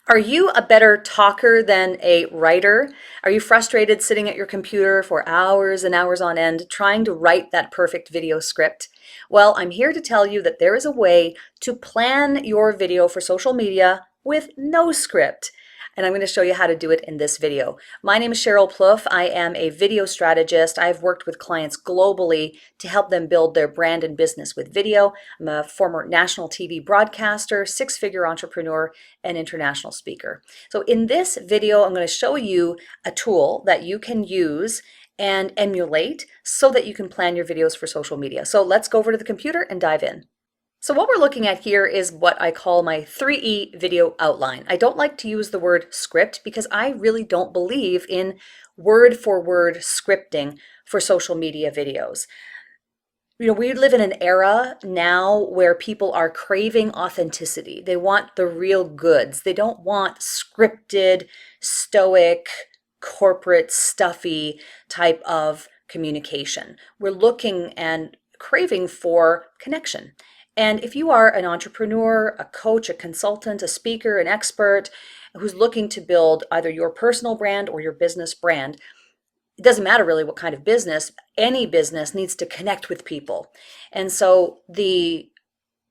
Are you a better talker than a writer? Are you frustrated sitting at your computer for hours and hours on end trying to write that perfect video script? Well, I'm here to tell you that there is a way to plan your video for social media with no script. And I'm going to show you how to do it in this video. My name is Sheryl Plouffe. I am a video strategist. I've worked with clients globally to help them build their brand and business with video. I'm a former national TV broadcaster, six-figure entrepreneur, and international speaker. So in this video, I'm going to show you a tool that you can use and emulate so that you can plan your videos for social media. So let's go over to the computer and dive in. So what we're looking at here is what I call my 3E video outline. I don't like to use the word script because I really don't believe in word for word scripting for social media videos. You know, we live in an era now where people are craving authenticity. They want the real goods. They don't want scripted, stoic, corporate, stuffy type of communication. We're looking and craving for connection. And if you are an entrepreneur, a coach, a consultant, a speaker, an expert who's looking to build either your personal brand or your business brand, it doesn't matter really what kind of business, any business needs to connect with people. And so the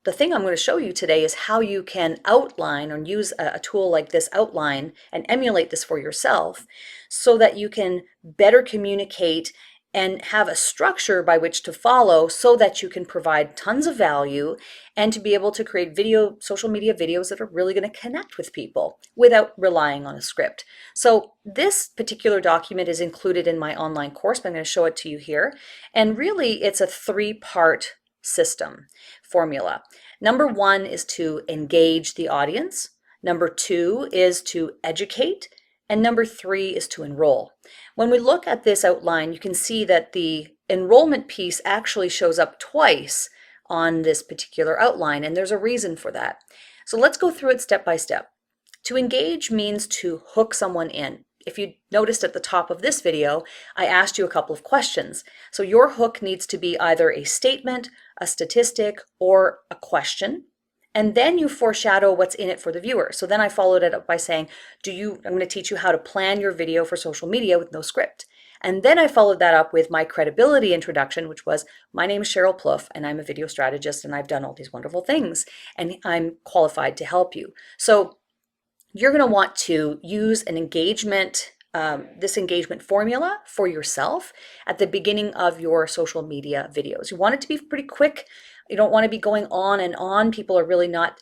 thing I'm going to show you today is how you can outline or use a tool like this outline and emulate this for yourself so that you can better communicate and have a structure by which to follow so that you can provide tons of value and to be able to create social media videos that are really going to connect with people without relying on a script. So this particular document is included in my online course, but I'm going to show it to you here. And really it's a three-part system formula. Number one is to engage the audience. Number two is to educate. And number three is to enroll. When we look at this outline, you can see that the enrollment piece actually shows up twice on this particular outline, and there's a reason for that. So let's go through it step by step. To engage means to hook someone in. If you noticed at the top of this video, I asked you a couple of questions. So your hook needs to be either a statement, a statistic, or a question. And then you foreshadow what's in it for the viewer. So then I followed it up by saying, I'm going to teach you how to plan your video for social media with no script. And then I followed that up with my credibility introduction, which was, my name is Sheryl Plouffe, and I'm a video strategist, and I've done all these wonderful things, and I'm qualified to help you. So you're going to want to use an engagement, this engagement formula for yourself at the beginning of your social media videos. You want it to be pretty quick. You don't want to be going on and on. People are really not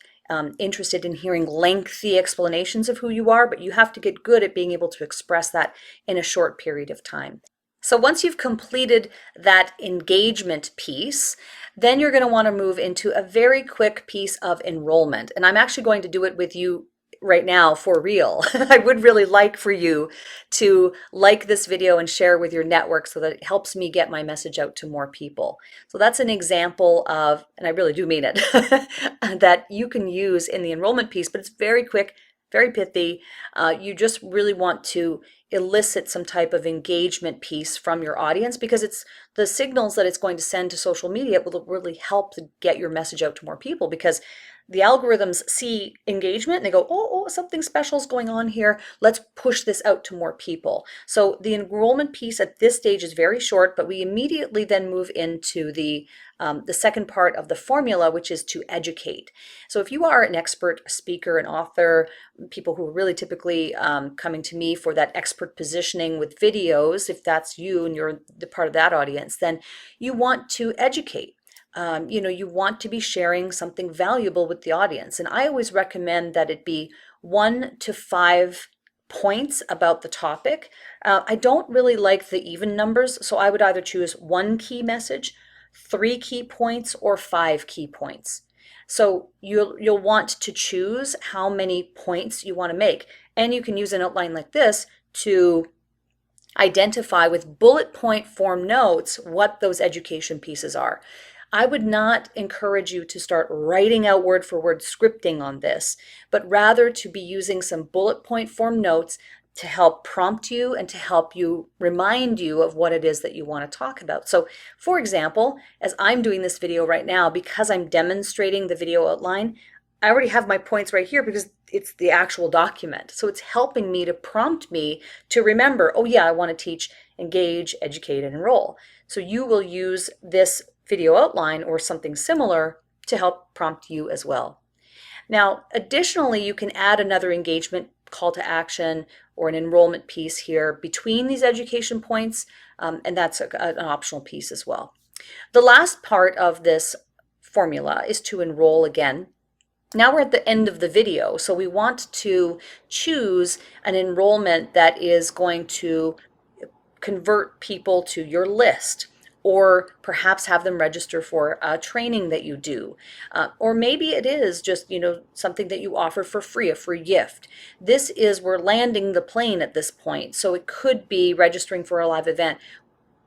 interested in hearing lengthy explanations of who you are, but you have to get good at being able to express that in a short period of time. So once you've completed that engagement piece, then you're going to want to move into a very quick piece of enrollment. And I'm actually going to do it with you right now for real. I would really like for you to like this video and share with your network so that it helps me get my message out to more people. So that's an example of, and I really do mean it, that you can use in the enrollment piece, but it's very quick, very pithy. You just really want to elicit some type of engagement piece from your audience because it's the signals that it's going to send to social media will really help to get your message out to more people, because the algorithms see engagement and they go, oh, something special is going on here. Let's push this out to more people. So the enrollment piece at this stage is very short, but we immediately then move into the second part of the formula, which is to educate. So if you are an expert, a speaker, an author, people who are really typically coming to me for that expert positioning with videos, if that's you and you're the part of that audience, then you want to educate. You want to be sharing something valuable with the audience. And I always recommend that it be 1 to 5 points about the topic. I don't really like the even numbers, so I would either choose 1 key message, 3 key points, or 5 key points. So you'll want to choose how many points you want to make. And you can use an outline like this to identify with bullet point form notes what those education pieces are. I would not encourage you to start writing out word for word scripting on this, but rather to be using some bullet point form notes to help prompt you and to help you remind you of what it is that you want to talk about. So for example, as I'm doing this video right now, because I'm demonstrating the video outline, I already have my points right here because it's the actual document. So it's helping me to prompt me to remember, oh yeah, I want to teach, engage, educate, and enroll. So you will use this video outline or something similar to help prompt you as well. Now, additionally, you can add another engagement call to action or an enrollment piece here between these education points, and that's an optional piece as well. The last part of this formula is to enroll again. Now we're at the end of the video, so we want to choose an enrollment that is going to convert people to your list, or perhaps have them register for a training that you do. Or maybe it is just, something that you offer for free, a free gift. We're landing the plane at this point, so it could be registering for a live event.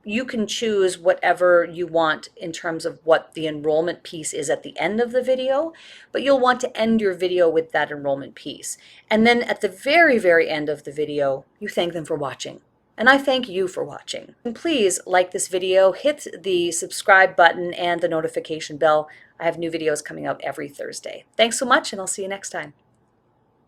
You can choose whatever you want in terms of what the enrollment piece is at the end of the video, but you'll want to end your video with that enrollment piece. And then at the very, very end of the video, you thank them for watching. And I thank you for watching. And please like this video, hit the subscribe button and the notification bell. I have new videos coming out every Thursday. Thanks so much, and I'll see you next time.